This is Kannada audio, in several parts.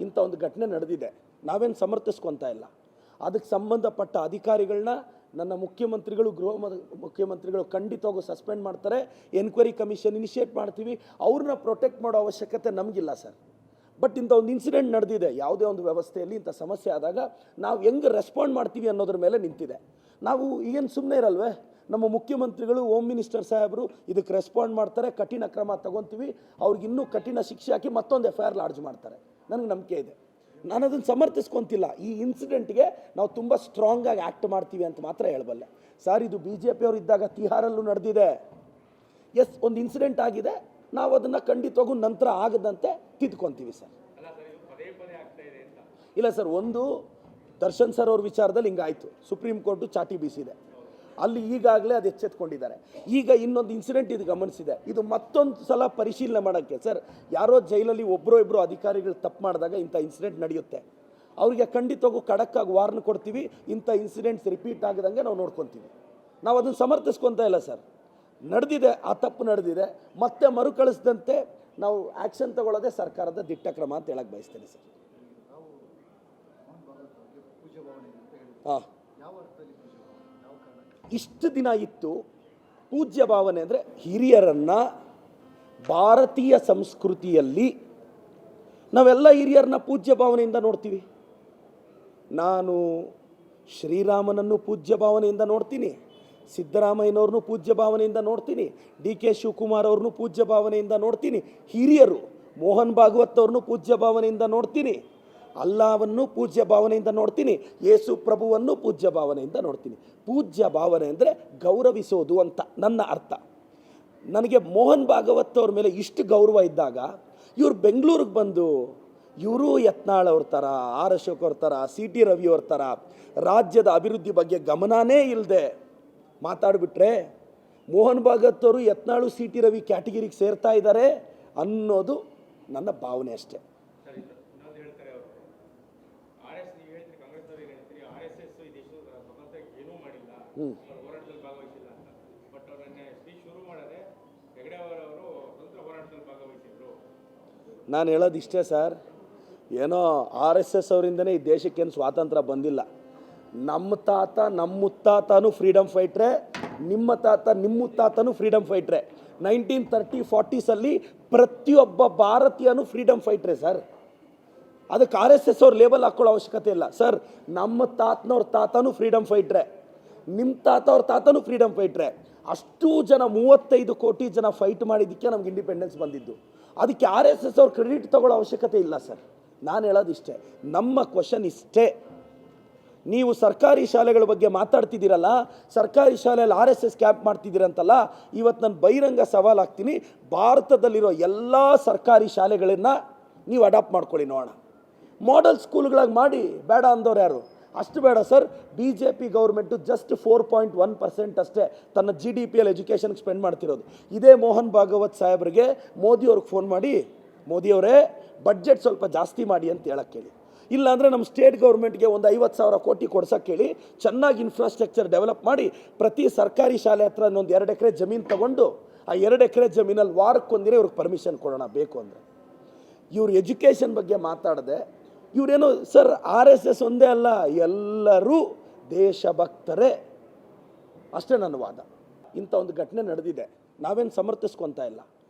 ಇಂಥ ಒಂದು ಘಟನೆ ನಡೆದಿದೆ, ನಾವೇನು ಸಮರ್ಥಿಸ್ಕೊತಾ ಇಲ್ಲ. ಅದಕ್ಕೆ ಸಂಬಂಧಪಟ್ಟ ಅಧಿಕಾರಿಗಳನ್ನ ನನ್ನ ಮುಖ್ಯಮಂತ್ರಿಗಳು, ಮುಖ್ಯಮಂತ್ರಿಗಳು ಖಂಡಿತವಾಗೂ ಸಸ್ಪೆಂಡ್ ಮಾಡ್ತಾರೆ. ಎನ್ಕ್ವೈರಿ ಕಮಿಷನ್ ಇನಿಷಿಯೇಟ್ ಮಾಡ್ತೀವಿ. ಅವ್ರನ್ನ ಪ್ರೊಟೆಕ್ಟ್ ಮಾಡೋ ಅವಶ್ಯಕತೆ ನಮಗಿಲ್ಲ ಸರ್. ಬಟ್ ಇಂಥ ಒಂದು ಇನ್ಸಿಡೆಂಟ್ ನಡೆದಿದೆ, ಯಾವುದೇ ಒಂದು ವ್ಯವಸ್ಥೆಯಲ್ಲಿ ಇಂಥ ಸಮಸ್ಯೆ ಆದಾಗ ನಾವು ಹೆಂಗೆ ರೆಸ್ಪಾಂಡ್ ಮಾಡ್ತೀವಿ ಅನ್ನೋದ್ರ ಮೇಲೆ ನಿಂತಿದೆ. ನಾವು ಈಗೇನು ಸುಮ್ಮನೆ ಇರಲ್ವೇ, ನಮ್ಮ ಮುಖ್ಯಮಂತ್ರಿಗಳು, ಹೋಮ್ ಮಿನಿಸ್ಟರ್ ಸಾಹೇಬರು ಇದಕ್ಕೆ ರೆಸ್ಪಾಂಡ್ ಮಾಡ್ತಾರೆ, ಕಠಿಣ ಕ್ರಮ ತಗೊತೀವಿ, ಅವ್ರಿಗಿನ್ನೂ ಕಠಿಣ ಶಿಕ್ಷೆ ಹಾಕಿ ಮತ್ತೊಂದು FIR ಲಾಡ್ಜ್ ಮಾಡ್ತಾರೆ. ನನಗೆ ನಂಬಿಕೆ ಇದೆ. ನಾನು ಅದನ್ನು ಸಮರ್ಥಿಸ್ಕೊತಿಲ್ಲ. ಈ ಇನ್ಸಿಡೆಂಟ್ಗೆ ನಾವು ತುಂಬ ಸ್ಟ್ರಾಂಗಾಗಿ ಆ್ಯಕ್ಟ್ ಮಾಡ್ತೀವಿ ಅಂತ ಮಾತ್ರ ಹೇಳಬಲ್ಲೆ ಸರ್. ಇದು BJP ಅವರು ಇದ್ದಾಗ ತಿಹಾರಲ್ಲೂ ನಡೆದಿದೆ. ಎಸ್, ಒಂದು ಇನ್ಸಿಡೆಂಟ್ ಆಗಿದೆ, ನಾವು ಅದನ್ನು ಖಂಡಿತವಾಗೂ ನಂತರ ಆಗದಂತೆ ತಿದ್ಕೊತೀವಿ ಸರ್. ಇಲ್ಲ ಸರ್, ಒಂದು ದರ್ಶನ್ ಸರ್ ಅವ್ರ ವಿಚಾರದಲ್ಲಿ ಹಿಂಗಾಯಿತು, ಸುಪ್ರೀಂ ಕೋರ್ಟು ಚಾಟಿ ಬೀಸಿದೆ, ಅಲ್ಲಿ ಈಗಾಗಲೇ ಅದು ಎಚ್ಚೆತ್ಕೊಂಡಿದ್ದಾರೆ. ಈಗ ಇನ್ನೊಂದು ಇನ್ಸಿಡೆಂಟ್ ಇದು ಗಮನಿಸಿದೆ, ಇದು ಮತ್ತೊಂದು ಸಲ ಪರಿಶೀಲನೆ ಮಾಡೋಕ್ಕೆ ಸರ್. ಯಾರೋ ಜೈಲಲ್ಲಿ ಒಬ್ಬರೋ ಇಬ್ಬರು ಅಧಿಕಾರಿಗಳು ತಪ್ಪು ಮಾಡಿದಾಗ ಇಂಥ ಇನ್ಸಿಡೆಂಟ್ ನಡೆಯುತ್ತೆ, ಅವರಿಗೆ ಖಂಡಿತವಾಗೂ ಖಡಕ್ಕಾಗಿ ವಾರ್ನ್ ಕೊಡ್ತೀವಿ. ಇಂಥ ಇನ್ಸಿಡೆಂಟ್ಸ್ ರಿಪೀಟ್ ಆಗದಂಗೆ ನಾವು ನೋಡ್ಕೊತೀವಿ. ನಾವು ಅದನ್ನು ಸಮರ್ಥಿಸ್ಕೊತಾ ಇಲ್ಲ ಸರ್. ನಡೆದಿದೆ, ಆ ತಪ್ಪು ನಡೆದಿದೆ, ಮತ್ತೆ ಮರುಕಳಿಸಿದಂತೆ ನಾವು ಆ್ಯಕ್ಷನ್ ತಗೊಳ್ಳೋದೇ ಸರ್ಕಾರದ ದಿಟ್ಟ ಕ್ರಮ ಅಂತ ಹೇಳಕ್ಕೆ ಬಯಸ್ತೇನೆ ಸರ್. ಹಾಂ, ಇಷ್ಟು ದಿನ ಇತ್ತು ಪೂಜ್ಯ ಭಾವನೆ ಅಂದರೆ ಹಿರಿಯರನ್ನು ಭಾರತೀಯ ಸಂಸ್ಕೃತಿಯಲ್ಲಿ ನಾವೆಲ್ಲ ಹಿರಿಯರನ್ನ ಪೂಜ್ಯ ಭಾವನೆಯಿಂದ ನೋಡ್ತೀವಿ. ನಾನು ಶ್ರೀರಾಮನನ್ನು ಪೂಜ್ಯ ಭಾವನೆಯಿಂದ ನೋಡ್ತೀನಿ, ಸಿದ್ದರಾಮಯ್ಯನವ್ರನ್ನೂ ಪೂಜ್ಯ ಭಾವನೆಯಿಂದ ನೋಡ್ತೀನಿ, DK ಶಿವಕುಮಾರ್ ಅವ್ರನ್ನೂ ಪೂಜ್ಯ ಭಾವನೆಯಿಂದ ನೋಡ್ತೀನಿ, ಹಿರಿಯರು ಮೋಹನ್ ಭಾಗವತ್ ಅವ್ರನ್ನೂ ಪೂಜ್ಯ ಭಾವನೆಯಿಂದ ನೋಡ್ತೀನಿ, ಅಲ್ಲಾವನ್ನು ಪೂಜ್ಯ ಭಾವನೆಯಿಂದ ನೋಡ್ತೀನಿ, ಯೇಸು ಪ್ರಭುವನ್ನು ಪೂಜ್ಯ ಭಾವನೆಯಿಂದ ನೋಡ್ತೀನಿ. ಪೂಜ್ಯ ಭಾವನೆ ಅಂದರೆ ಗೌರವಿಸೋದು ಅಂತ ನನ್ನ ಅರ್ಥ. ನನಗೆ ಮೋಹನ್ ಭಾಗವತ್ ಅವ್ರ ಮೇಲೆ ಇಷ್ಟು ಗೌರವ ಇದ್ದಾಗ ಇವ್ರು ಬೆಂಗಳೂರಿಗೆ ಬಂದು ಇವರು ಯತ್ನಾಳ್ ಅವ್ರ ಥರ, R ಅಶೋಕ್ ಅವ್ರ ಥರ, CT ರವಿ ಅವ್ರ ಥರ ರಾಜ್ಯದ ಅಭಿವೃದ್ಧಿ ಬಗ್ಗೆ ಗಮನನೇ ಇಲ್ಲದೆ ಮಾತಾಡಿಬಿಟ್ರೆ ಮೋಹನ್ ಭಾಗವತ್ ಅವರು ಯತ್ನಾಳು CT ರವಿ ಕ್ಯಾಟಗಿರಿಗೆ ಸೇರ್ತಾ ಇದ್ದಾರೆ ಅನ್ನೋದು ನನ್ನ ಭಾವನೆ ಅಷ್ಟೇ. ನಾನು ಹೇಳೋದಿಷ್ಟೇ ಸರ್, ಏನೋ RSS ಅವರಿಂದನೇ ಈ ದೇಶಕ್ಕೇನು ಸ್ವಾತಂತ್ರ್ಯ ಬಂದಿಲ್ಲ. ನಮ್ಮ ತಾತ ನಮ್ಮ ಮುತ್ತಾತನೂ ಫ್ರೀಡಮ್ ಫೈಟ್ರೆ, ನಿಮ್ಮ ತಾತ ನಿಮ್ಮ ಮುತ್ತಾತನೂ ಫ್ರೀಡಮ್ ಫೈಟ್ರೆ. 1930-40ಸಲ್ಲಿ ಪ್ರತಿಯೊಬ್ಬ ಭಾರತೀಯನೂ ಫ್ರೀಡಮ್ ಫೈಟ್ರೆ ಸರ್. ಅದಕ್ಕೆ RSS ಅವ್ರು ಲೇಬಲ್ ಹಾಕ್ಕೊಳ್ಳೋ ಅವಶ್ಯಕತೆ ಇಲ್ಲ ಸರ್. ನಮ್ಮ ತಾತನವ್ರ ತಾತನೂ ಫ್ರೀಡಮ್ ಫೈಟ್ರೆ, ನಿಮ್ಮ ತಾತ ಅವ್ರ ತಾತನೂ ಫ್ರೀಡಮ್ ಫೈಟ್ರೆ. ಅಷ್ಟು ಜನ 35 ಕೋಟಿ ಜನ ಫೈಟ್ ಮಾಡಿದ್ದಕ್ಕೆ ನಮ್ಗೆ ಇಂಡಿಪೆಂಡೆನ್ಸ್ ಬಂದಿದ್ದು. ಅದಕ್ಕೆ RSS ಅವ್ರು ಕ್ರೆಡಿಟ್ ತಗೊಳ್ಳೋ ಅವಶ್ಯಕತೆ ಇಲ್ಲ ಸರ್. ನಾನು ಹೇಳೋದಿಷ್ಟೇ, ನಮ್ಮ ಕ್ವಶನ್ ಇಷ್ಟೇ. ನೀವು ಸರ್ಕಾರಿ ಶಾಲೆಗಳ ಬಗ್ಗೆ ಮಾತಾಡ್ತಿದ್ದೀರಲ್ಲ, ಸರ್ಕಾರಿ ಶಾಲೆಯಲ್ಲಿ RSS ಕ್ಯಾಂಪ್ ಮಾಡ್ತಿದ್ದೀರಂತಲ್ಲ, ಇವತ್ತು ನಾನು ಬಹಿರಂಗ ಸವಾಲು ಹಾಕ್ತೀನಿ, ಭಾರತದಲ್ಲಿರೋ ಎಲ್ಲ ಸರ್ಕಾರಿ ಶಾಲೆಗಳನ್ನು ನೀವು ಅಡಾಪ್ಟ್ ಮಾಡ್ಕೊಳ್ಳಿ ನೋಡೋಣ. ಮಾಡೆಲ್ ಸ್ಕೂಲ್ಗಳಾಗಿ ಮಾಡಿ, ಬೇಡ ಅಂದವ್ರು ಯಾರು? ಅಷ್ಟು ಬೇಡ ಸರ್. BJP ಗೌರ್ಮೆಂಟು ಜಸ್ಟ್ 4.1% ಅಷ್ಟೇ ತನ್ನ GDPಯಲ್ಲಿ ಎಜುಕೇಷನ್ಗೆ ಸ್ಪೆಂಡ್ ಮಾಡ್ತಿರೋದು. ಇದೇ ಮೋಹನ್ ಭಾಗವತ್ ಸಾಹೇಬ್ರಿಗೆ ಮೋದಿಯವ್ರಿಗೆ ಫೋನ್ ಮಾಡಿ, ಮೋದಿಯವರೇ ಬಡ್ಜೆಟ್ ಸ್ವಲ್ಪ ಜಾಸ್ತಿ ಮಾಡಿ ಅಂತ ಹೇಳಕ್ಕೆ ಹೇಳಿ. ಇಲ್ಲಾಂದರೆ ನಮ್ಮ ಸ್ಟೇಟ್ ಗೌರ್ಮೆಂಟ್ಗೆ ಒಂದು 50,000 ಕೋಟಿ ಕೊಡ್ಸೋಕ್ಕೆ ಹೇಳಿ, ಚೆನ್ನಾಗಿ ಇನ್ಫ್ರಾಸ್ಟ್ರಕ್ಚರ್ ಡೆವಲಪ್ ಮಾಡಿ, ಪ್ರತಿ ಸರ್ಕಾರಿ ಶಾಲೆ ಹತ್ರ ಒಂದು 2 ಎಕರೆ ಜಮೀನು ತೊಗೊಂಡು ಆ 2 ಎಕರೆ ಜಮೀನಲ್ಲಿ ವಾರಕ್ಕೊಂದಿನ ಇವ್ರಿಗೆ ಪರ್ಮಿಷನ್ ಕೊಡೋಣ ಬೇಕು ಅಂದರೆ. ಇವ್ರು ಎಜುಕೇಷನ್ ಬಗ್ಗೆ ಮಾತಾಡದೆ ಇವರೇನು ಸರ್, RSS ಒಂದೇ ಅಲ್ಲ, ಎಲ್ಲರೂ ದೇಶಭಕ್ತರೇ ಅಷ್ಟೇ ನನ್ನ ವಾದ. ಇಂಥ ಒಂದು ಘಟನೆ ನಡೆದಿದೆ, ನಾವೇನು ಸಮರ್ಥಿಸ್ಕೊತಾ ಇಲ್ಲ.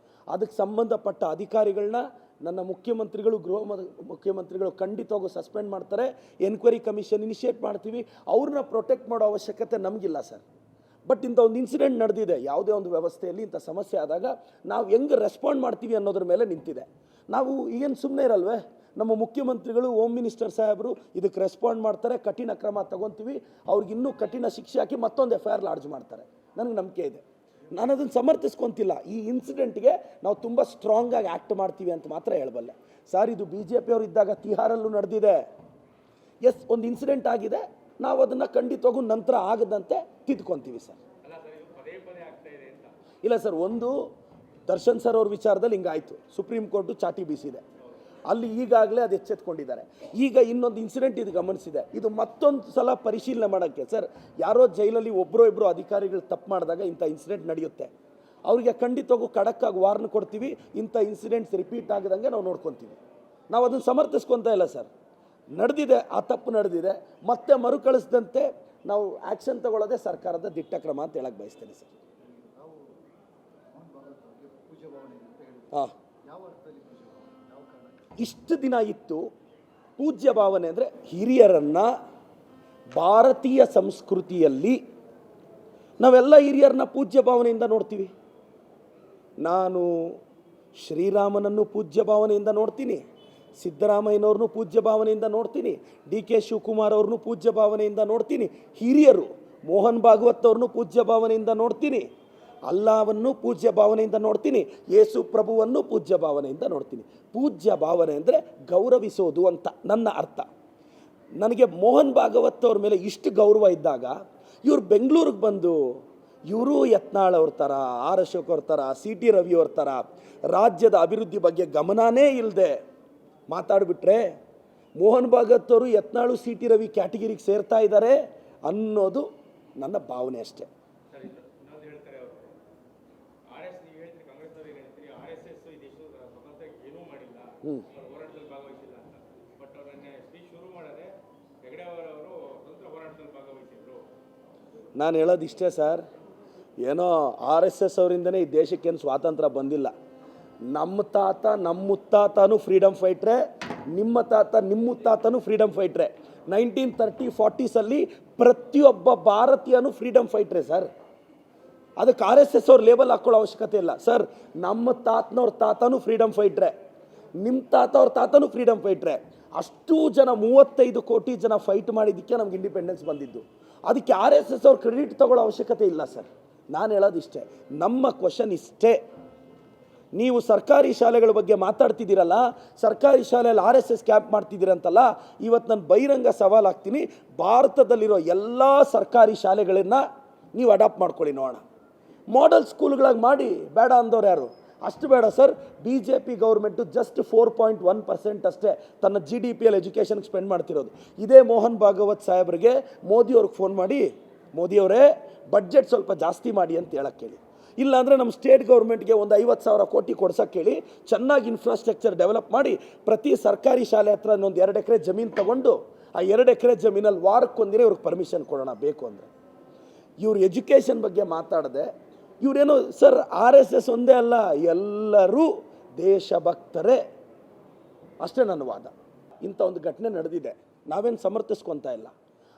ಅದಕ್ಕೆ ಸಂಬಂಧಪಟ್ಟ ಅಧಿಕಾರಿಗಳನ್ನ ನನ್ನ ಮುಖ್ಯಮಂತ್ರಿಗಳು, ಮುಖ್ಯಮಂತ್ರಿಗಳು ಖಂಡಿತವಾಗೂ ಸಸ್ಪೆಂಡ್ ಮಾಡ್ತಾರೆ. ಎನ್ಕ್ವೈರಿ ಕಮಿಷನ್ ಇನಿಷಿಯೇಟ್ ಮಾಡ್ತೀವಿ. ಅವ್ರನ್ನ ಪ್ರೊಟೆಕ್ಟ್ ಮಾಡೋ ಅವಶ್ಯಕತೆ ನಮಗಿಲ್ಲ ಸರ್. ಬಟ್ ಇಂಥ ಒಂದು ಇನ್ಸಿಡೆಂಟ್ ನಡೆದಿದೆ, ಯಾವುದೇ ಒಂದು ವ್ಯವಸ್ಥೆಯಲ್ಲಿ ಇಂಥ ಸಮಸ್ಯೆ ಆದಾಗ ನಾವು ಹೆಂಗೆ ರೆಸ್ಪಾಂಡ್ ಮಾಡ್ತೀವಿ ಅನ್ನೋದ್ರ ಮೇಲೆ ನಿಂತಿದೆ. ನಾವು ಈಗೇನು ಸುಮ್ಮನೆ ಇರಲ್ವೇ, ನಮ್ಮ ಮುಖ್ಯಮಂತ್ರಿಗಳು, ಹೋಮ್ ಮಿನಿಸ್ಟರ್ ಸಾಹೇಬರು ಇದಕ್ಕೆ ರೆಸ್ಪಾಂಡ್ ಮಾಡ್ತಾರೆ, ಕಠಿಣ ಕ್ರಮ ತಗೊತೀವಿ, ಅವ್ರಿಗಿನ್ನೂ ಕಠಿಣ ಶಿಕ್ಷೆ ಹಾಕಿ ಮತ್ತೊಂದು FIR ಲಾಡ್ಜ್ ಮಾಡ್ತಾರೆ. ನನಗೆ ನಂಬಿಕೆ ಇದೆ. ನಾನು ಅದನ್ನು ಸಮರ್ಥಿಸ್ಕೊತಿಲ್ಲ. ಈ ಇನ್ಸಿಡೆಂಟ್ಗೆ ನಾವು ತುಂಬ ಸ್ಟ್ರಾಂಗಾಗಿ ಆ್ಯಕ್ಟ್ ಮಾಡ್ತೀವಿ ಅಂತ ಮಾತ್ರ ಹೇಳಬಲ್ಲೆ ಸರ್. ಇದು BJP ಅವರು ಇದ್ದಾಗ ತಿಹಾರಲ್ಲೂ ನಡೆದಿದೆ. ಎಸ್, ಒಂದು ಇನ್ಸಿಡೆಂಟ್ ಆಗಿದೆ, ನಾವು ಅದನ್ನು ಖಂಡಿತವಾಗೂ ನಂತರ ಆಗದಂತೆ ತಿದ್ಕೊತೀವಿ ಸರ್. ಇಲ್ಲ ಸರ್, ಒಂದು ದರ್ಶನ್ ಸರ್ ಅವ್ರ ವಿಚಾರದಲ್ಲಿ ಹಿಂಗಾಯಿತು, ಸುಪ್ರೀಂ ಕೋರ್ಟು ಚಾಟಿ ಬೀಸಿದೆ, ಅಲ್ಲಿ ಈಗಾಗಲೇ ಅದು ಎಚ್ಚೆತ್ಕೊಂಡಿದ್ದಾರೆ. ಈಗ ಇನ್ನೊಂದು ಇನ್ಸಿಡೆಂಟ್ ಇದು ಗಮನಿಸಿದೆ, ಇದು ಮತ್ತೊಂದು ಸಲ ಪರಿಶೀಲನೆ ಮಾಡೋಕ್ಕೆ ಸರ್. ಯಾರೋ ಜೈಲಲ್ಲಿ ಒಬ್ಬರೋ ಇಬ್ಬರು ಅಧಿಕಾರಿಗಳು ತಪ್ಪು ಮಾಡಿದಾಗ ಇಂಥ ಇನ್ಸಿಡೆಂಟ್ ನಡೆಯುತ್ತೆ, ಅವರಿಗೆ ಖಂಡಿತವಾಗೂ ಖಡಕ್ಕಾಗಿ ವಾರ್ನ್ ಕೊಡ್ತೀವಿ. ಇಂಥ ಇನ್ಸಿಡೆಂಟ್ಸ್ ರಿಪೀಟ್ ಆಗದಂಗೆ ನಾವು ನೋಡ್ಕೊತೀವಿ. ನಾವು ಅದನ್ನು ಸಮರ್ಥಿಸ್ಕೊತಾ ಇಲ್ಲ ಸರ್. ನಡೆದಿದೆ, ಆ ತಪ್ಪು ನಡೆದಿದೆ, ಮತ್ತೆ ಮರುಕಳಿಸಿದಂತೆ ನಾವು ಆ್ಯಕ್ಷನ್ ತಗೊಳ್ಳೋದೇ ಸರ್ಕಾರದ ದಿಟ್ಟ ಕ್ರಮ ಅಂತ ಹೇಳಕ್ಕೆ ಬಯಸ್ತೇನೆ ಸರ್. ಹಾಂ, ಇಷ್ಟು ದಿನ ಇತ್ತು ಪೂಜ್ಯ ಭಾವನೆ ಅಂದರೆ ಹಿರಿಯರನ್ನು ಭಾರತೀಯ ಸಂಸ್ಕೃತಿಯಲ್ಲಿ ನಾವೆಲ್ಲ ಹಿರಿಯರನ್ನ ಪೂಜ್ಯ ಭಾವನೆಯಿಂದ ನೋಡ್ತೀವಿ. ನಾನು ಶ್ರೀರಾಮನನ್ನು ಪೂಜ್ಯ ಭಾವನೆಯಿಂದ ನೋಡ್ತೀನಿ, ಸಿದ್ದರಾಮಯ್ಯನವ್ರನ್ನೂ ಪೂಜ್ಯ ಭಾವನೆಯಿಂದ ನೋಡ್ತೀನಿ, DK ಶಿವಕುಮಾರ್ ಅವ್ರನ್ನೂ ಪೂಜ್ಯ ಭಾವನೆಯಿಂದ ನೋಡ್ತೀನಿ, ಹಿರಿಯರು ಮೋಹನ್ ಭಾಗವತ್ ಅವ್ರನ್ನೂ ಪೂಜ್ಯ ಭಾವನೆಯಿಂದ ನೋಡ್ತೀನಿ, ಅಲ್ಲಾವನ್ನು ಪೂಜ್ಯ ಭಾವನೆಯಿಂದ ನೋಡ್ತೀನಿ, ಯೇಸು ಪ್ರಭುವನ್ನು ಪೂಜ್ಯ ಭಾವನೆಯಿಂದ ನೋಡ್ತೀನಿ. ಪೂಜ್ಯ ಭಾವನೆ ಅಂದರೆ ಗೌರವಿಸೋದು ಅಂತ ನನ್ನ ಅರ್ಥ. ನನಗೆ ಮೋಹನ್ ಭಾಗವತ್ ಅವ್ರ ಮೇಲೆ ಇಷ್ಟು ಗೌರವ ಇದ್ದಾಗ ಇವ್ರು ಬೆಂಗಳೂರಿಗೆ ಬಂದು ಇವರು ಯತ್ನಾಳ್ ಅವ್ರ ಥರ, ಆರ್ ಅಶೋಕ್ ಅವ್ರ ಥರ, CT ರವಿ ಅವ್ರ ಥರ ರಾಜ್ಯದ ಅಭಿವೃದ್ಧಿ ಬಗ್ಗೆ ಗಮನನೇ ಇಲ್ಲದೆ ಮಾತಾಡಿಬಿಟ್ರೆ ಮೋಹನ್ ಭಾಗವತ್ ಅವರು ಯತ್ನಾಳು CT ರವಿ ಕ್ಯಾಟಗಿರಿಗೆ ಸೇರ್ತಾ ಇದ್ದಾರೆ ಅನ್ನೋದು ನನ್ನ ಭಾವನೆ ಅಷ್ಟೇ. ನಾನು ಹೇಳೋದು ಇಷ್ಟೇ ಸರ್, ಏನೋ RSS ಅವರಿಂದನೇ ಈ ದೇಶಕ್ಕೇನು ಸ್ವಾತಂತ್ರ್ಯ ಬಂದಿಲ್ಲ. ನಮ್ಮ ತಾತ ನಮ್ಮ ಮುತ್ತಾತನೂ ಫ್ರೀಡಮ್ ಫೈಟ್ರೆ, ನಿಮ್ಮ ತಾತ ನಿಮ್ಮ ಮುತ್ತಾತನೂ ಫ್ರೀಡಮ್ ಫೈಟ್ರೆ. 1930-40ಸಲ್ಲಿ ಪ್ರತಿಯೊಬ್ಬ ಭಾರತೀಯನೂ ಫ್ರೀಡಮ್ ಫೈಟ್ರೆ ಸರ್. ಅದಕ್ಕೆ RSS ಅವ್ರು ಲೇಬಲ್ ಹಾಕ್ಕೊಳ್ಳೋ ಅವಶ್ಯಕತೆ ಇಲ್ಲ ಸರ್. ನಮ್ಮ ತಾತನವ್ರ ತಾತನೂ ಫ್ರೀಡಮ್ ಫೈಟ್ರೆ, ನಿಮ್ಮ ತಾತ ಅವ್ರ ತಾತನೂ ಫ್ರೀಡಮ್ ಫೈಟ್ರೆ. ಅಷ್ಟು ಜನ 35 ಕೋಟಿ ಜನ ಫೈಟ್ ಮಾಡಿದ್ದಕ್ಕೆ ನಮ್ಗೆ ಇಂಡಿಪೆಂಡೆನ್ಸ್ ಬಂದಿದ್ದು. ಅದಕ್ಕೆ RSS ಅವ್ರು ಕ್ರೆಡಿಟ್ ತಗೊಳ್ಳೋ ಅವಶ್ಯಕತೆ ಇಲ್ಲ ಸರ್. ನಾನು ಹೇಳೋದು ಇಷ್ಟೇ, ನಮ್ಮ ಕ್ವಶನ್ ಇಷ್ಟೇ. ನೀವು ಸರ್ಕಾರಿ ಶಾಲೆಗಳ ಬಗ್ಗೆ ಮಾತಾಡ್ತಿದ್ದೀರಲ್ಲ, ಸರ್ಕಾರಿ ಶಾಲೆಯಲ್ಲಿ RSS ಕ್ಯಾಂಪ್ ಮಾಡ್ತಿದ್ದೀರಂತಲ್ಲ, ಇವತ್ತು ನಾನು ಬಹಿರಂಗ ಸವಾಲು ಹಾಕ್ತೀನಿ, ಭಾರತದಲ್ಲಿರೋ ಎಲ್ಲ ಸರ್ಕಾರಿ ಶಾಲೆಗಳನ್ನು ನೀವು ಅಡಾಪ್ಟ್ ಮಾಡ್ಕೊಳ್ಳಿ ನೋಡೋಣ. ಮಾಡೆಲ್ ಸ್ಕೂಲ್ಗಳಾಗಿ ಮಾಡಿ, ಬೇಡ ಅಂದವ್ರು ಯಾರು? ಅಷ್ಟು ಬೇಡ ಸರ್. BJP ಗೌರ್ಮೆಂಟು ಜಸ್ಟ್ 4.1% ಅಷ್ಟೇ ತನ್ನ GDPಯಲ್ಲಿ ಎಜುಕೇಷನ್ಗೆ ಸ್ಪೆಂಡ್ ಮಾಡ್ತಿರೋದು. ಇದೇ ಮೋಹನ್ ಭಾಗವತ್ ಸಾಹೇಬ್ರಿಗೆ ಮೋದಿಯವ್ರಿಗೆ ಫೋನ್ ಮಾಡಿ, ಮೋದಿಯವರೇ ಬಡ್ಜೆಟ್ ಸ್ವಲ್ಪ ಜಾಸ್ತಿ ಮಾಡಿ ಅಂತ ಹೇಳಕ್ಕೆ ಹೇಳಿ. ಇಲ್ಲಾಂದರೆ ನಮ್ಮ ಸ್ಟೇಟ್ ಗೌರ್ಮೆಂಟ್ಗೆ ಒಂದು 50,000 ಕೋಟಿ ಕೊಡ್ಸೋಕ್ಕೆ ಹೇಳಿ, ಚೆನ್ನಾಗಿ ಇನ್ಫ್ರಾಸ್ಟ್ರಕ್ಚರ್ ಡೆವಲಪ್ ಮಾಡಿ, ಪ್ರತಿ ಸರ್ಕಾರಿ ಶಾಲೆ ಹತ್ರ ಒಂದು 2 ಎಕರೆ ಜಮೀನು ತೊಗೊಂಡು ಆ 2 ಎಕರೆ ಜಮೀನಲ್ಲಿ ವಾರಕ್ಕೊಂದಿನ ಇವ್ರಿಗೆ ಪರ್ಮಿಷನ್ ಕೊಡೋಣ ಬೇಕು ಅಂದರೆ. ಇವ್ರು ಎಜುಕೇಷನ್ ಬಗ್ಗೆ ಮಾತಾಡದೆ ಇವರೇನು ಸರ್, RSS ಒಂದೇ ಅಲ್ಲ, ಎಲ್ಲರೂ ದೇಶಭಕ್ತರೇ ಅಷ್ಟೇ ನನ್ನ ವಾದ. ಇಂಥ ಒಂದು ಘಟನೆ ನಡೆದಿದೆ, ನಾವೇನು ಸಮರ್ಥಿಸ್ಕೊತಾ ಇಲ್ಲ.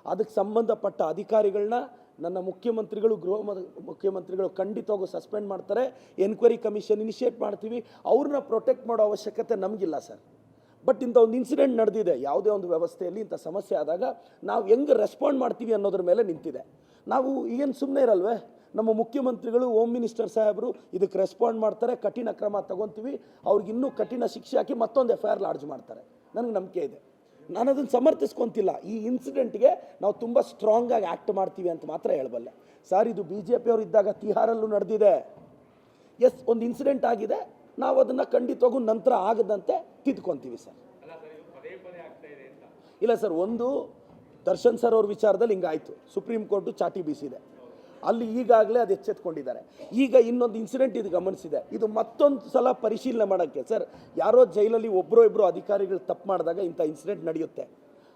ಅದಕ್ಕೆ ಸಂಬಂಧಪಟ್ಟ ಅಧಿಕಾರಿಗಳನ್ನ ನನ್ನ ಮುಖ್ಯಮಂತ್ರಿಗಳು, ಮುಖ್ಯಮಂತ್ರಿಗಳು ಖಂಡಿತವಾಗೂ ಸಸ್ಪೆಂಡ್ ಮಾಡ್ತಾರೆ. ಎನ್ಕ್ವೈರಿ ಕಮಿಷನ್ ಇನಿಷಿಯೇಟ್ ಮಾಡ್ತೀವಿ. ಅವ್ರನ್ನ ಪ್ರೊಟೆಕ್ಟ್ ಮಾಡೋ ಅವಶ್ಯಕತೆ ನಮಗಿಲ್ಲ ಸರ್. ಬಟ್ ಇಂಥ ಒಂದು ಇನ್ಸಿಡೆಂಟ್ ನಡೆದಿದೆ, ಯಾವುದೇ ಒಂದು ವ್ಯವಸ್ಥೆಯಲ್ಲಿ ಇಂಥ ಸಮಸ್ಯೆ ಆದಾಗ ನಾವು ಹೆಂಗೆ ರೆಸ್ಪಾಂಡ್ ಮಾಡ್ತೀವಿ ಅನ್ನೋದ್ರ ಮೇಲೆ ನಿಂತಿದೆ. ನಾವು ಈಗೇನು ಸುಮ್ಮನೆ ಇರಲ್ವೇ, ನಮ್ಮ ಮುಖ್ಯಮಂತ್ರಿಗಳು, ಹೋಮ್ ಮಿನಿಸ್ಟರ್ ಸಾಹೇಬರು ಇದಕ್ಕೆ ರೆಸ್ಪಾಂಡ್ ಮಾಡ್ತಾರೆ, ಕಠಿಣ ಕ್ರಮ ತಗೊತೀವಿ, ಅವ್ರಿಗೆ ಇನ್ನೂ ಕಠಿಣ ಶಿಕ್ಷೆ ಹಾಕಿ ಮತ್ತೊಂದು FIR ಲಾಡ್ಜ್ ಮಾಡ್ತಾರೆ. ನನಗೆ ನಂಬಿಕೆ ಇದೆ. ನಾನು ಅದನ್ನು ಸಮರ್ಥಿಸ್ಕೊತಿಲ್ಲ. ಈ ಇನ್ಸಿಡೆಂಟ್ಗೆ ನಾವು ತುಂಬ ಸ್ಟ್ರಾಂಗಾಗಿ ಆ್ಯಕ್ಟ್ ಮಾಡ್ತೀವಿ ಅಂತ ಮಾತ್ರ ಹೇಳಬಲ್ಲೆ ಸರ್. ಇದು BJP ಅವರು ಇದ್ದಾಗ ತಿಹಾರಲ್ಲೂ ನಡೆದಿದೆ. ಎಸ್, ಒಂದು ಇನ್ಸಿಡೆಂಟ್ ಆಗಿದೆ, ನಾವು ಅದನ್ನು ಖಂಡಿತವಾಗೂ ನಂತರ ಆಗದಂತೆ ತಿದ್ಕೊತೀವಿ ಸರ್. ಇಲ್ಲ ಸರ್, ಒಂದು ದರ್ಶನ್ ಸರ್ ಅವ್ರ ವಿಚಾರದಲ್ಲಿ ಹಿಂಗಾಯಿತು, ಸುಪ್ರೀಂ ಕೋರ್ಟು ಚಾಟಿ ಬೀಸಿದೆ, ಅಲ್ಲಿ ಈಗಾಗಲೇ ಅದು ಎಚ್ಚೆತ್ಕೊಂಡಿದ್ದಾರೆ. ಈಗ ಇನ್ನೊಂದು ಇನ್ಸಿಡೆಂಟ್ ಇದು ಗಮನಿಸಿದೆ, ಇದು ಮತ್ತೊಂದು ಸಲ ಪರಿಶೀಲನೆ ಮಾಡೋಕ್ಕೆ ಸರ್. ಯಾರೋ ಜೈಲಲ್ಲಿ ಒಬ್ಬರೋ ಇಬ್ಬರು ಅಧಿಕಾರಿಗಳು ತಪ್ಪು ಮಾಡಿದಾಗ ಇಂಥ ಇನ್ಸಿಡೆಂಟ್ ನಡೆಯುತ್ತೆ,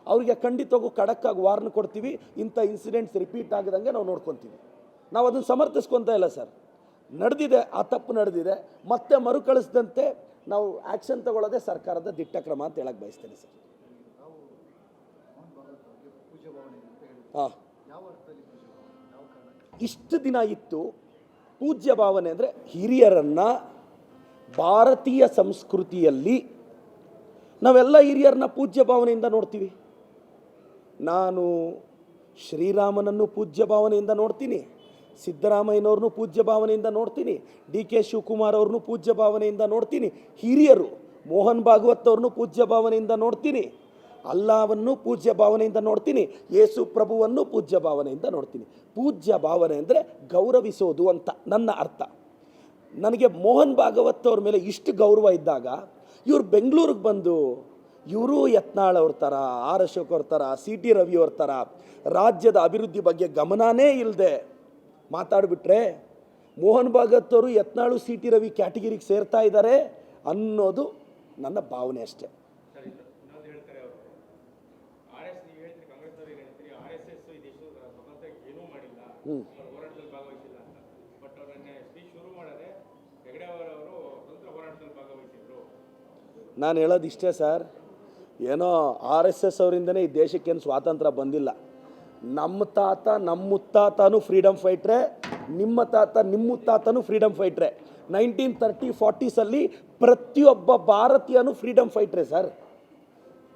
ಅವರಿಗೆ ಖಂಡಿತವಾಗೂ ಖಡಕ್ಕಾಗಿ ವಾರ್ನ್ ಕೊಡ್ತೀವಿ. ಇಂಥ ಇನ್ಸಿಡೆಂಟ್ಸ್ ರಿಪೀಟ್ ಆಗದಂಗೆ ನಾವು ನೋಡ್ಕೊತೀವಿ. ನಾವು ಅದನ್ನು ಸಮರ್ಥಿಸ್ಕೊತಾ ಇಲ್ಲ ಸರ್. ನಡೆದಿದೆ, ಆ ತಪ್ಪು ನಡೆದಿದೆ, ಮತ್ತೆ ಮರುಕಳಿಸಿದಂತೆ ನಾವು ಆ್ಯಕ್ಷನ್ ತಗೊಳ್ಳೋದೇ ಸರ್ಕಾರದ ದಿಟ್ಟ ಕ್ರಮ ಅಂತ ಹೇಳಕ್ಕೆ ಬಯಸ್ತೇನೆ ಸರ್. ಹಾಂ, ಇಷ್ಟು ದಿನ ಇತ್ತು ಪೂಜ್ಯ ಭಾವನೆ ಅಂದರೆ ಹಿರಿಯರನ್ನು ಭಾರತೀಯ ಸಂಸ್ಕೃತಿಯಲ್ಲಿ ನಾವೆಲ್ಲ ಹಿರಿಯರನ್ನ ಪೂಜ್ಯ ಭಾವನೆಯಿಂದ ನೋಡ್ತೀವಿ. ನಾನು ಶ್ರೀರಾಮನನ್ನು ಪೂಜ್ಯ ಭಾವನೆಯಿಂದ ನೋಡ್ತೀನಿ, ಸಿದ್ದರಾಮಯ್ಯನವ್ರನ್ನೂ ಪೂಜ್ಯ ಭಾವನೆಯಿಂದ ನೋಡ್ತೀನಿ, DK ಶಿವಕುಮಾರ್ ಅವ್ರನ್ನೂ ಪೂಜ್ಯ ಭಾವನೆಯಿಂದ ನೋಡ್ತೀನಿ, ಹಿರಿಯರು ಮೋಹನ್ ಭಾಗವತ್ ಅವ್ರನ್ನೂ ಪೂಜ್ಯ ಭಾವನೆಯಿಂದ ನೋಡ್ತೀನಿ, ಅಲ್ಲಾವನ್ನು ಪೂಜ್ಯ ಭಾವನೆಯಿಂದ ನೋಡ್ತೀನಿ, ಯೇಸು ಪ್ರಭುವನ್ನು ಪೂಜ್ಯ ಭಾವನೆಯಿಂದ ನೋಡ್ತೀನಿ. ಪೂಜ್ಯ ಭಾವನೆ ಅಂದರೆ ಗೌರವಿಸೋದು ಅಂತ ನನ್ನ ಅರ್ಥ. ನನಗೆ ಮೋಹನ್ ಭಾಗವತ್ ಅವ್ರ ಮೇಲೆ ಇಷ್ಟು ಗೌರವ ಇದ್ದಾಗ ಇವ್ರು ಬೆಂಗಳೂರಿಗೆ ಬಂದು ಇವರು ಯತ್ನಾಳ್ ಅವ್ರ ಥರ, ಆರ್ ಅಶೋಕ್ ಅವ್ರ ಥರ, CT ರವಿ ಅವ್ರ ಥರ ರಾಜ್ಯದ ಅಭಿವೃದ್ಧಿ ಬಗ್ಗೆ ಗಮನನೇ ಇಲ್ಲದೆ ಮಾತಾಡಿಬಿಟ್ರೆ ಮೋಹನ್ ಭಾಗವತ್ ಅವರು ಯತ್ನಾಳು CT ರವಿ ಕ್ಯಾಟಗಿರಿಗೆ ಸೇರ್ತಾ ಇದ್ದಾರೆ ಅನ್ನೋದು ನನ್ನ ಭಾವನೆ ಅಷ್ಟೇ. ಹೋರಾಟದಲ್ಲಿ ಭಾಗವಹಿಸಿಲ್ಲ ಅಂತ. ಬಟ್ ಅವರನ್ನ ಸ್ಪೀಚ್ ಶುರು ಮಾಡದೆ ಹೆಗಡೆ ಅವರು ಸ್ವತಂತ್ರ ಹೋರಾಟದಲ್ಲಿ ಭಾಗವಹಿಸಿದ್ರು. ನಾನು ಹೇಳೋದು ಇಷ್ಟೇ ಸರ್, ಏನೋ RSS ಅವರಿಂದನೇ ಈ ದೇಶಕ್ಕೇನು ಸ್ವಾತಂತ್ರ್ಯ ಬಂದಿಲ್ಲ. ನಮ್ಮ ತಾತ ನಮ್ಮ ಮುತ್ತಾತನೂ ಫ್ರೀಡಮ್ ಫೈಟ್ರೆ, ನಿಮ್ಮ ತಾತ ನಿಮ್ಮ ಮುತ್ತಾತನೂ ಫ್ರೀಡಮ್ ಫೈಟ್ರೆ. 1930-40ಸಲ್ಲಿ ಪ್ರತಿಯೊಬ್ಬ ಭಾರತೀಯನೂ ಫ್ರೀಡಮ್ ಫೈಟ್ರೆ ಸರ್.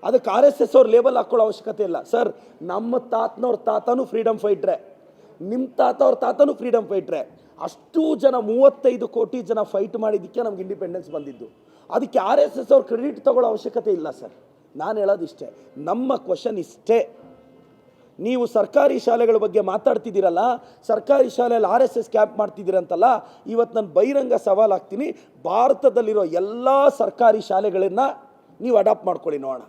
ಅದಕ್ಕೆ RSS ಅವ್ರು ಲೇಬಲ್ ಹಾಕೊಳ್ಳೋ ಅವಶ್ಯಕತೆ ಇಲ್ಲ ಸರ್. ನಮ್ಮ ತಾತನವ್ರ ತಾತನೂ ಫ್ರೀಡಮ್ ಫೈಟ್ರೆ, ನಿಮ್ಮ ತಾತ ಅವ್ರ ತಾತನೂ ಫ್ರೀಡಮ್ ಫೈಟ್ರೆ. ಅಷ್ಟು ಜನ 35 ಕೋಟಿ ಜನ ಫೈಟ್ ಮಾಡಿದ್ದಕ್ಕೆ ನಮ್ಗೆ ಇಂಡಿಪೆಂಡೆನ್ಸ್ ಬಂದಿದ್ದು. ಅದಕ್ಕೆ RSS ಅವ್ರು ಕ್ರೆಡಿಟ್ ತಗೊಳ್ಳೋ ಅವಶ್ಯಕತೆ ಇಲ್ಲ ಸರ್. ನಾನು ಹೇಳೋದು ಇಷ್ಟೇ, ನಮ್ಮ ಕ್ವಶನ್ ಇಷ್ಟೇ. ನೀವು ಸರ್ಕಾರಿ ಶಾಲೆಗಳ ಬಗ್ಗೆ ಮಾತಾಡ್ತಿದ್ದೀರಲ್ಲ, ಸರ್ಕಾರಿ ಶಾಲೆಯಲ್ಲಿ RSS ಕ್ಯಾಂಪ್ ಮಾಡ್ತಿದ್ದೀರಂತಲ್ಲ, ಇವತ್ತು ನಾನು ಬಹಿರಂಗ ಸವಾಲು ಹಾಕ್ತೀನಿ, ಭಾರತದಲ್ಲಿರೋ ಎಲ್ಲ ಸರ್ಕಾರಿ ಶಾಲೆಗಳನ್ನು ನೀವು ಅಡಾಪ್ಟ್ ಮಾಡ್ಕೊಳ್ಳಿ ನೋಡೋಣ.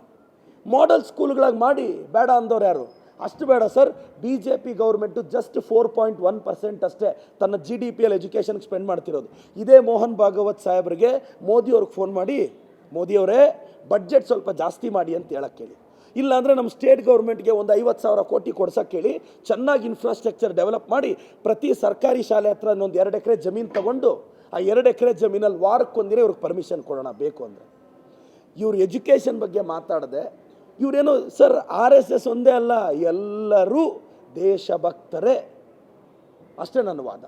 ಮಾಡೆಲ್ ಸ್ಕೂಲ್ಗಳಾಗಿ ಮಾಡಿ, ಬೇಡ ಅಂದವ್ರು ಯಾರು? ಅಷ್ಟು ಬೇಡ ಸರ್. BJP ಗೌರ್ಮೆಂಟು ಜಸ್ಟ್ 4.1% ಅಷ್ಟೇ ತನ್ನ GDPಯಲ್ಲಿ ಎಜುಕೇಷನ್ಗೆ ಸ್ಪೆಂಡ್ ಮಾಡ್ತಿರೋದು. ಇದೇ ಮೋಹನ್ ಭಾಗವತ್ ಸಾಹೇಬ್ರಿಗೆ ಮೋದಿಯವ್ರಿಗೆ ಫೋನ್ ಮಾಡಿ, ಮೋದಿಯವರೇ ಬಡ್ಜೆಟ್ ಸ್ವಲ್ಪ ಜಾಸ್ತಿ ಮಾಡಿ ಅಂತ ಹೇಳಕ್ಕೆ ಹೇಳಿ. ಇಲ್ಲಾಂದರೆ ನಮ್ಮ ಸ್ಟೇಟ್ ಗೌರ್ಮೆಂಟ್ಗೆ ಒಂದು 50,000 ಕೋಟಿ ಕೊಡ್ಸೋಕ್ಕೆ ಹೇಳಿ, ಚೆನ್ನಾಗಿ ಇನ್ಫ್ರಾಸ್ಟ್ರಕ್ಚರ್ ಡೆವಲಪ್ ಮಾಡಿ, ಪ್ರತಿ ಸರ್ಕಾರಿ ಶಾಲೆ ಹತ್ರ ಒಂದು 2 ಎಕರೆ ಜಮೀನು ತೊಗೊಂಡು, ಆ 2 ಎಕರೆ ಜಮೀನಲ್ಲಿ ವಾರಕ್ಕೊಂದಿನ ಇವ್ರಿಗೆ ಪರ್ಮಿಷನ್ ಕೊಡೋಣ ಬೇಕು ಅಂದರೆ. ಇವ್ರು ಎಜುಕೇಷನ್ ಬಗ್ಗೆ ಮಾತಾಡದೆ, ಇವರೇನೋ ಸರ್ RSS ಒಂದೇ ಅಲ್ಲ, ಎಲ್ಲರೂ ದೇಶಭಕ್ತರೇ, ಅಷ್ಟೇ ನನ್ನ ವಾದ.